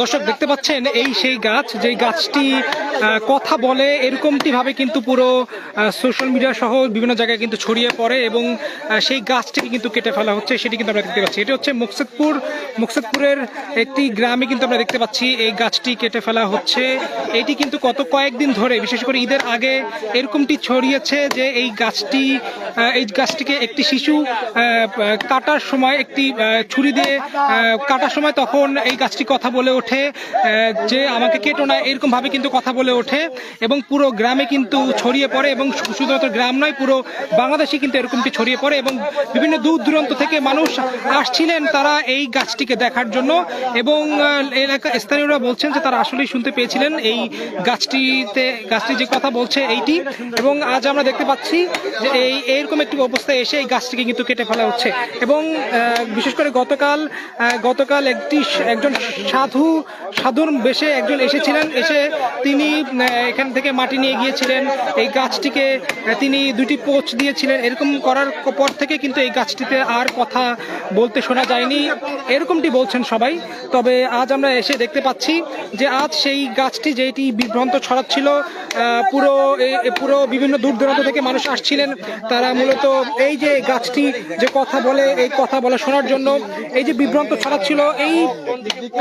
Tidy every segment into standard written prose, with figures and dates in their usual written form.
দর্শক দেখতে পাচ্ছেন এই সেই গাছ, যেই গাছটি কথা বলে এরকমটি ভাবে কিন্তু পুরো সোশ্যাল মিডিয়া সহ বিভিন্ন জায়গায় কিন্তু ছড়িয়ে পড়ে এবং সেই গাছটিকে কিন্তু কেটে ফেলা হচ্ছে, সেটি কিন্তু আমরা দেখতে পাচ্ছি। এটি হচ্ছে মুকসেদপুরের একটি গ্রামে কিন্তু আমরা দেখতে পাচ্ছি এই গাছটি কেটে ফেলা হচ্ছে। এটি কিন্তু গত কয়েকদিন ধরে, বিশেষ করে ঈদের আগে এরকমটি ছড়িয়েছে যে এই গাছটিকে একটি শিশু কাটার সময়, একটি ছুরি দিয়ে কাটার সময় তখন এই গাছটি কথা বলে ওঠে যে আমাকে কেটো না, এরকম ভাবে কিন্তু কথা বলে ওঠে এবং পুরো গ্রামে কিন্তু ছড়িয়ে পড়ে এবং শুধুমাত্র গ্রাম নয়, পুরো বাংলাদেশে কিন্তু এরকমটি ছড়িয়ে পড়ে এবং বিভিন্ন দূর দূরান্ত থেকে মানুষ আসছিলেন তারা এই গাছটিকে দেখার জন্য এবং স্থানীয়রা বলছেন যে তারা আসলেই শুনতে পেয়েছিলেন এই গাছটি যে কথা বলছে এইটি। এবং আজ আমরা দেখতে পাচ্ছি যে এইরকম একটি অবস্থায় এসে এই গাছটিকে কিন্তু কেটে ফেলা হচ্ছে এবং বিশেষ করে গতকাল একজন সাধুর বেশে একজন এসেছিলেন, এসে তিনি এখান থেকে মাটি নিয়ে গিয়েছিলেন, এই গাছটিকে তিনি 2টি পোচ দিয়েছিলেন। এরকম করার পর থেকে কিন্তু এই গাছটিতে আর কথা বলতে শোনা যায়নি, এরকমটি বলছেন সবাই। তবে আজ আমরা এসে দেখতে পাচ্ছি যে আজ সেই গাছটি যেটি বিভ্রান্ত ছড়াচ্ছিল, পুরো বিভিন্ন দূর দূরান্ত থেকে মানুষ আসছিলেন, তারা মূলত এই যে গাছটি যে কথা বলে, এই কথা বলা শোনার জন্য এই যে বিভ্রান্ত ছড়াচ্ছিল,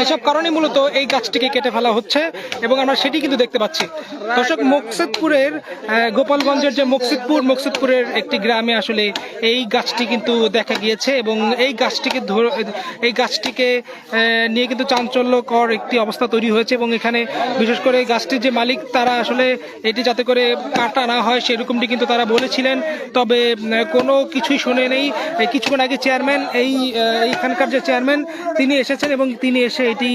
এইসব কারণে মূলত এই গাছটিকে কেটে ফেলা হচ্ছে এবং আমরা সেটি কিন্তু দেখতে পাচ্ছি। দর্শক, মুকসেদপুরের গোপালগঞ্জের যে মুকসেদপুরের একটি গ্রামে আসলে এই গাছটি কিন্তু দেখা গিয়েছে এবং এই গাছটিকে নিয়ে কিন্তু চাঞ্চল্যকর একটি অবস্থা তৈরি হয়েছে এবং এখানে বিশেষ করে গাছটির যে মালিক তারা আসলে এটি যাতে করে কাটা না হয় সেরকমটি কিন্তু তারা বলেছিলেন, তবে কোনো কিছুই শুনে নেই। কিছুক্ষণ আগে চেয়ারম্যান এইখানকার যে চেয়ারম্যান তিনি এসেছেন এবং তিনি এসে এটি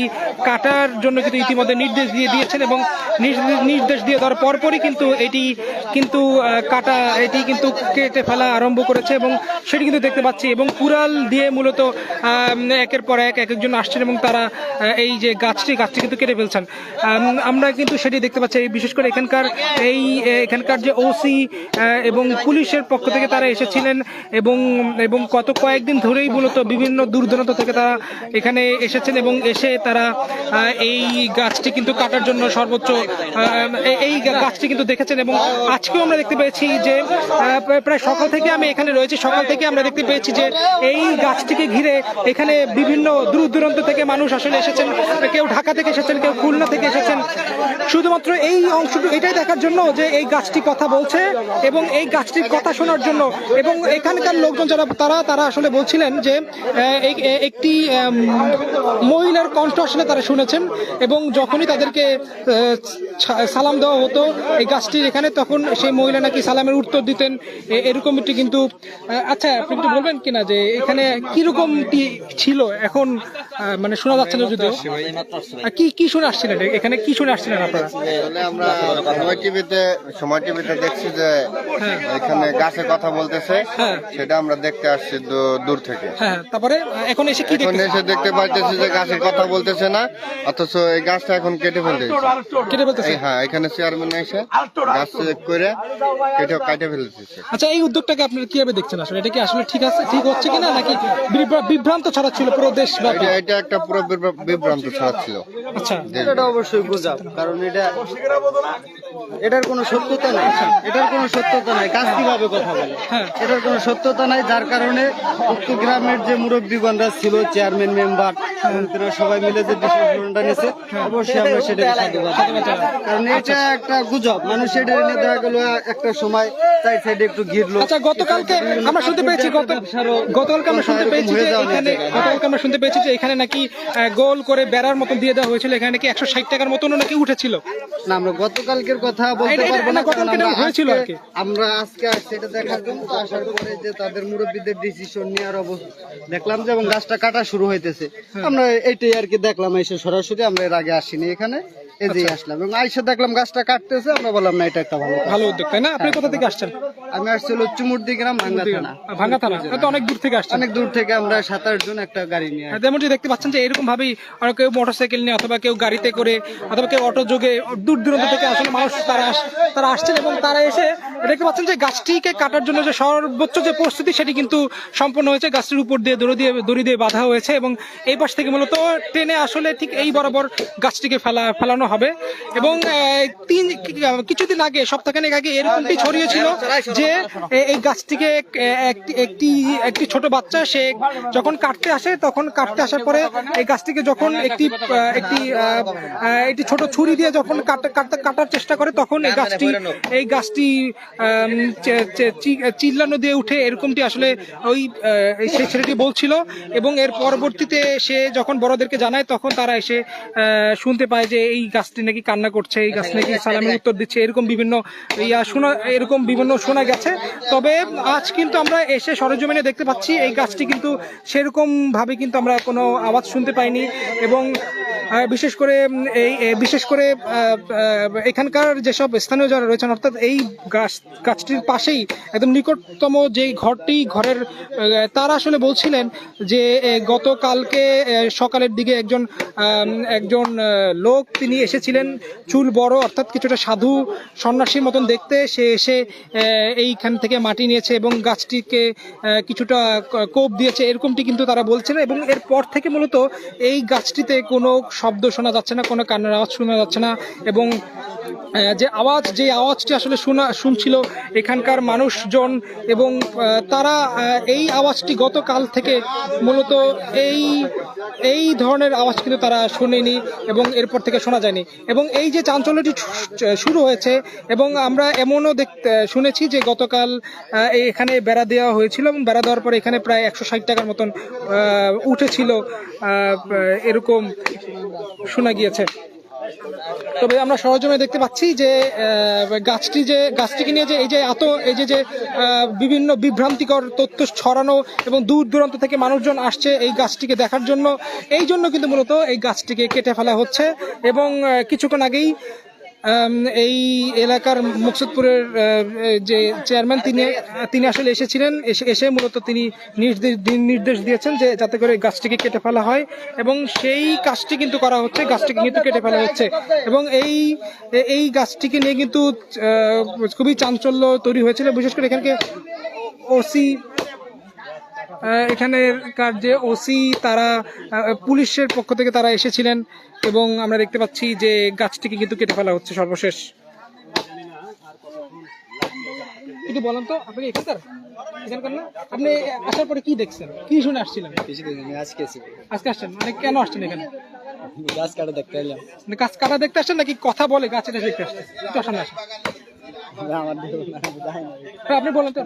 কাটার জন্য কিন্তু ইতিমধ্যে নির্দেশ দিয়ে দিয়েছেন এবং নির্দেশ দিয়ে দেওয়ার পরপরই কিন্তু এটি কিন্তু কেটে ফেলা আরম্ভ করেছে এবং সেটি কিন্তু দেখতে পাচ্ছি এবং কুড়াল দিয়ে মূলত একের পর একজন আসছেন এবং তারা এই যে গাছটি কিন্তু কেটে ফেলছেন। আমরা কিন্তু সেটি দেখতে পাচ্ছি। বিশেষ করে এখানকার যে ওসি এবং পুলিশের পক্ষ থেকে তারা এসেছিলেন এবং গত কয়েকদিন ধরেই মূলত বিভিন্ন দূর দূরান্ত থেকে তারা এখানে এসেছেন এবং এসে তারা এই গাছটি কিন্তু কাটার জন্য সর্বোচ্চ এই গাছটি কিন্তু দেখেছেন এবং আজকেও আমরা দেখতে পেয়েছি যে প্রায় সকাল থেকে আমি এখানে রয়েছি, সকাল থেকে আমরা দেখতে পেয়েছি যে এই গাছটিকে ঘিরে এখানে বিভিন্ন দূর দূরান্ত থেকে মানুষ আসলে এসেছেন, কেউ ঢাকা থেকে এসেছেন, কেউ খুলনা থেকে এসেছেন, শুধুমাত্র এই অংশটুকু এটাই দেখার জন্য যে এই গাছটি কথা বলছে এবং এই গাছটির কথা শোনার জন্য। এবং এখানকার লোকজন যারা তারা আসলে বলছিলেন যে একটি মহিলার কণ্ঠ আসলে তারা শুনেছেন এবং যখনই তাদেরকে সালাম দেওয়া হতো এই গাছটির এখানে, তখন সেই মহিলা নাকি সালামের উত্তর দিতেন, এরকম একটি কিন্তু। আচ্ছা, আপনি একটু বলবেন কিনা যে এখানে কিরকমটি ছিল এখন মানে শোনা যাচ্ছে না, যদিও কি শুনে আসছিলেন, এখানে কি শুনে আসছিলেন আপনারা? আমরা সময় টিভিতে দেখছি যে এখানে গাছে কথা বলতেছে, সেটা আমরা দেখতে আসছি দূর থেকে। তারপরে এখন এসে দেখতে পাইতেছি যে গাছের কথা বলতেছে না, অথচ এই গাছটা এখন কেটে ফেলতেছে। হ্যাঁ, এখানে চেয়ারম্যান এসে গাছ করে কেটে ফেলতেছে। আচ্ছা, এই উদ্যোগটাকে আপনারা কিভাবে দেখছেন? আসলে এটা কি আসলে ঠিক হচ্ছে কিনা, নাকি বিভ্রান্ত ছড়াচ্ছিল পুরো দেশ? এটা একটা পুরো বিভ্রান্ত ছড়াচ্ছিল। আচ্ছা, এটা অবশ্যই গুজব, কারণ এটার কোনো সত্যতা নাই। গাছ কিভাবে কথা বলে, এটার কোনো সত্যতা নাই, যার কারণে উক্ত গ্রামের যে মুরব্বীগণরা ছিল, চেয়ারম্যান মেম্বার, সবাই মিলে যে ডিসিশনটা নিয়েছে, অবশ্যই আমরা সেটা সাধুবাদ, কারণ এটা একটা গুজব। মানুষ এটা এনে দেখা গেল একটা সময় সাইডে একটু ঘিরলো। আচ্ছা, গতকালকে আমরা শুনতে পেয়েছি যে এখানে নাকি গোল করে বেড়ার মতন দিয়ে দেওয়া হয়েছিল, এখানে নাকি 160 টাকার মতনও নাকি উঠেছিল। না, আমরা গতকালকের কথা বলতে পারবো না, আমরা আজকে আসছি এটা দেখার জন্য। আসার পরে যে তাদের মুরব্বীদের ডিসিশন নেওয়ার অবস্থা দেখলাম যে এবং গাছটা কাটা শুরু হইতেছে, আমরা এইটাই আর কি দেখলাম এসে সরাসরি। আমরা এর আগে আসিনি এখানে, এই যে আসলাম এবং আইসা দেখলাম গাছটা কাটতেছে, আমরা বললাম না এটা একটা ভালো কাজ। ভালো উদ্যোগ, তাই না? আপনি কোথা থেকে আসছেন? আমি আসছিল চুমুরদি গ্রাম, ভাঙ্গা থানা। ভাঙ্গা থানা, তো অনেক দূর থেকে আসছেন। অনেক দূর থেকে আমরা 7-8 জন একটা গাড়ি নিয়ে আসি। যেমনটি দেখতে পাচ্ছেন যে এরকম ভাবেই অনেক কেউ মোটরসাইকেল নিয়ে অথবা কেউ গাড়িতে করে অথবা কেউ অটো যোগে দূর দূরান্ত থেকে আসলে মানুষ তারা আসছেন এবং তারা এসে দেখতে পাচ্ছেন যে গাছটিকে কাটার জন্য যে সর্বোচ্চ যে প্রস্তুতি সেটি কিন্তু সম্পন্ন হয়েছে। গাছটির উপর দিয়ে দড়ি দিয়ে বাঁধা হয়েছে এবং এই পাশ থেকে মূলত টেনে আসলে ঠিক এই বরাবর গাছটিকে ফেলানো হবে। এবং কিছুদিন আগে, সপ্তাহখানেক আগে এরকমটি ছড়িয়েছিল যে এই গাছটিকে একটি ছোট বাচ্চা সে যখন কাটতে আসে, তখন কাটতে আসার পরে এই গাছটিকে যখন একটি ছোট ছুরি দিয়ে যখন কাটার চেষ্টা করে, তখন এই গাছটি চিল্লানো দিয়ে উঠে, এরকমটি আসলে সেই ছেলেটি বলছিল। এবং এর পরবর্তীতে সে যখন বড়দেরকে জানায়, তখন তারা এসে শুনতে পায় যে এই গাছটি নাকি কান্না করছে, এই গাছ নাকি সালামের উত্তর দিচ্ছে, এরকম বিভিন্ন শোনা গেছে। তবে আজ কিন্তু আমরা এসে সরেজমিনে দেখতে পাচ্ছি এই গাছটি কিন্তু সেরকম ভাবে কিন্তু আমরা কোনো আওয়াজ শুনতে পাইনি। এবং বিশেষ করে এখানকার যেসব স্থানীয় যারা রয়েছেন, অর্থাৎ এই গাছটির পাশেই একদম নিকটতম যে ঘরের তারা আসলে বলছিলেন যে গতকালকে সকালের দিকে একজন লোক তিনি এসেছিলেন, চুল বড়, অর্থাৎ কিছুটা সাধু সন্ন্যাসীর মতন দেখতে। সে এসে এইখান থেকে মাটি নিয়েছে এবং গাছটিকে কিছুটা কোপ দিয়েছে, এরকমটি কিন্তু তারা বলছেন। এবং এরপর থেকে মূলত এই গাছটিতে কোনো শব্দ শোনা যাচ্ছে না, কোনো কান্নার আওয়াজ শোনা যাচ্ছে না। এবং যে আওয়াজটি আসলে শুনছিল এখানকার মানুষজন, এবং তারা এই আওয়াজটি গতকাল থেকে মূলত এই ধরনের আওয়াজ কিন্তু তারা শোনেনি এবং এরপর থেকে শোনা যায়নি। এবং এই যে চাঞ্চল্যটি শুরু হয়েছে, এবং আমরা এমনও শুনেছি যে গতকাল এখানে বেড়া দেওয়া হয়েছিল এবং বেড়া দেওয়ার পরে এখানে প্রায় 160 টাকার মতন উঠেছিল, এরকম শোনা গিয়েছে। তবে আমরা সরজমে দেখতে পাচ্ছি যে গাছটিকে নিয়ে যে এই যে বিভিন্ন বিভ্রান্তিকর তথ্য ছড়ানো এবং দূর দূরান্ত থেকে মানুষজন আসছে এই গাছটিকে দেখার জন্য, এই জন্য কিন্তু মূলত এই গাছটিকে কেটে ফেলা হচ্ছে। এবং কিছুক্ষণ আগেই এই এলাকার মুকসুদপুরের যে চেয়ারম্যান তিনি আসলে এসেছিলেন, এসে মূলত তিনি নির্দেশ দিয়েছেন যে যাতে করে গাছটিকে কেটে ফেলা হয়, এবং সেই কাজটি কিন্তু করা হচ্ছে, গাছটিকে কিন্তু কেটে ফেলা হচ্ছে। এবং এই গাছটিকে নিয়ে কিন্তু খুবই চাঞ্চল্য তৈরি হয়েছিল, বিশেষ করে এখানকার যে ওসি তারা পুলিশের পক্ষ থেকে তারা এসেছিলেন। এবং আমরা দেখতে পাচ্ছি যে গাছটিকে কিন্তু কেটে ফেলা হচ্ছে সর্বশেষ। একটু বলেন তো, আপনি এখানকার না? আপনি আসার পরে কি দেখছেন, কি শুনে আসছিলেন? আজকে আসছেন, মানে কেন আসছেন এখানে? গাছ কাটা দেখতে এলাম। গাছ কাটা দেখতে আসছেন নাকি কথা বলে গাছের দেখতে আসছেন? একটু সামনে আসেন। আপনি বলেন তো।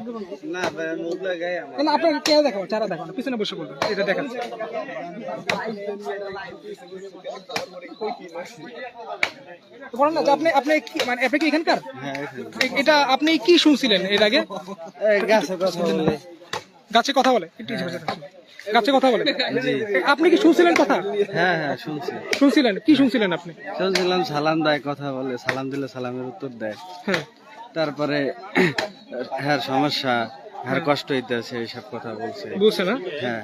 না আপনার কে দেখাবো, চারা দেখাবো, পিছনে বসে বলবেন, এটা দেখাচ্ছে। বলেন না যে আপনি কি মানে আপনি কি এখানকার? এটা আপনি কি শুনছিলেন এর আগে? গাছে কথা বলে, গাছে কথা বলে। আপনি কি শুনছিলেন কথা? হ্যাঁ শুনছিলেন। কি শুনছিলেন আপনি? শুনছিলাম সালাম দেয়, কথা বলে, সালাম দিলে সালামের উত্তর দেয়। হ্যাঁ, তারপরে হ্যাঁ সমস্যা, হ্যাঁ কষ্ট হইতেছে, এইসব কথা বলছে না? হ্যাঁ।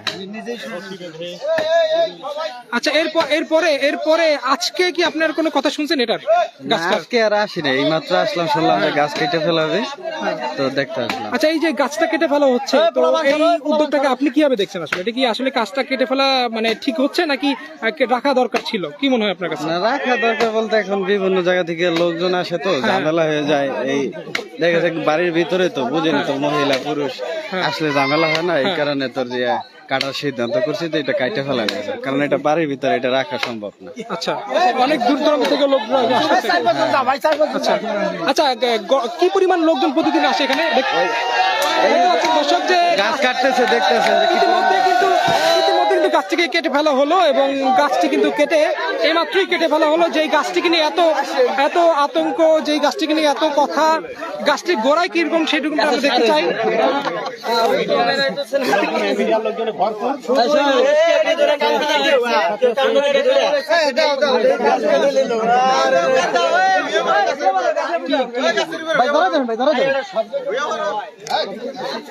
আচ্ছা, এরপরে আজকে কি আপনার কোনো কথা শুনছেন এটার? আজকে আর আসি না, এই মাত্র আসলাম, শুনলাম যে গাছ কেটে ফেলাবে, তো দেখতে আসলাম। আচ্ছা, এই যে গাছটা কেটে ফেলা হচ্ছে, তো এই উদ্যোগটাকে আপনি কিভাবে দেখছেন? আসলে এটা কি আসলে গাছটা কেটে ফেলা মানে ঠিক হচ্ছে নাকি রাখা দরকার ছিল? কি মনে হয় আপনার কাছে? না, রাখা দরকার বলতে এখন বিভিন্ন জায়গা থেকে লোকজন আসে, তো ঝামেলা হয়ে যায়। এই দেখা যায় বাড়ির ভিতরে তো বুঝেন তো, মহিলা পুরুষ আসলে ঝামেলা হয় না, এই কারণে তোর যে কাটার সিদ্ধান্ত করছি, তো এটা কাটে ফেলা গেছে, কারণ এটা বাড়ির ভিতরে এটা রাখা সম্ভব না। আচ্ছা, অনেক দূর দূরান্ত থেকে লোক আচ্ছা, কি পরিমাণ লোকজন প্রতিদিন আসে এখানে? দর্শক যে গাছ কাটতেছে দেখতেছেন, ইতিমধ্যে কিন্তু গাছটিকে কেটে ফেলা হলো এবং গাছটি কিন্তু এইমাত্রই কেটে ফেলা হলো। যেই গাছটিকে নিয়ে এত আতঙ্ক, যেই গাছটিকে নিয়ে এত কথা, গাছটির গোড়ায় কিরকম সেটুকু আমরা দেখতে চাই।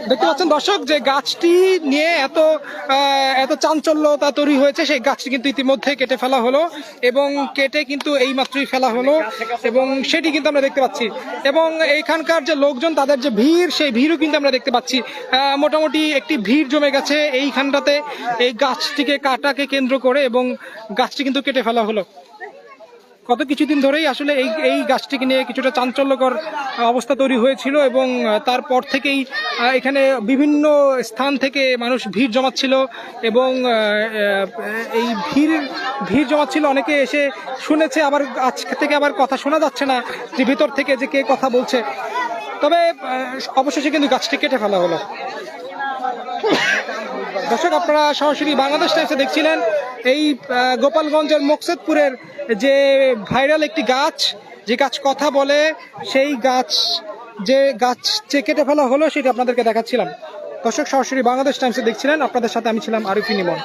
দেখতে পাচ্ছেন দর্শক যে গাছটি নিয়ে এত চাঞ্চল্যতা তৈরি হয়েছে, সেই গাছটি কিন্তু ইতিমধ্যে কেটে ফেলা হলো এবং কেটে কিন্তু এই মাত্রই ফেলা হলো এবং সেটি কিন্তু আমরা দেখতে পাচ্ছি। এবং এইখানকার যে লোকজন, তাদের যে ভিড়, সেই ভিড়ও কিন্তু আমরা দেখতে পাচ্ছি। মোটামুটি একটি ভিড় জমে গেছে এইখানটাতে এই গাছটিকে কাটাকে কেন্দ্র করে এবং গাছটি কিন্তু কেটে ফেলা হলো। গত কিছুদিন ধরেই আসলে এই গাছটিকে নিয়ে কিছুটা চাঞ্চল্যকর অবস্থা তৈরি হয়েছিল এবং তারপর থেকেই এখানে বিভিন্ন স্থান থেকে মানুষ ভিড় জমাচ্ছিল এবং এই ভিড় জমাচ্ছিল। অনেকে এসে শুনেছে, আবার আজকে থেকে আবার কথা শোনা যাচ্ছে না যে ভিতর থেকে যে কে কথা বলছে। তবে অবশেষে কিন্তু গাছটি কেটে ফেলা হলো। দর্শক, আপনারা সরাসরি বাংলাদেশ টাইমসে দেখছিলেন এই গোপালগঞ্জের মকসুদপুরের যে ভাইরাল একটি গাছ, যে গাছ কথা বলে, সেই গাছ যে কেটে ফেলা হলো সেটা আপনাদেরকে দেখাচ্ছিলাম। দর্শক, সরাসরি বাংলাদেশ টাইমসে দেখছিলেন, আপনাদের সাথে আমি ছিলাম আরিফিন ইমন।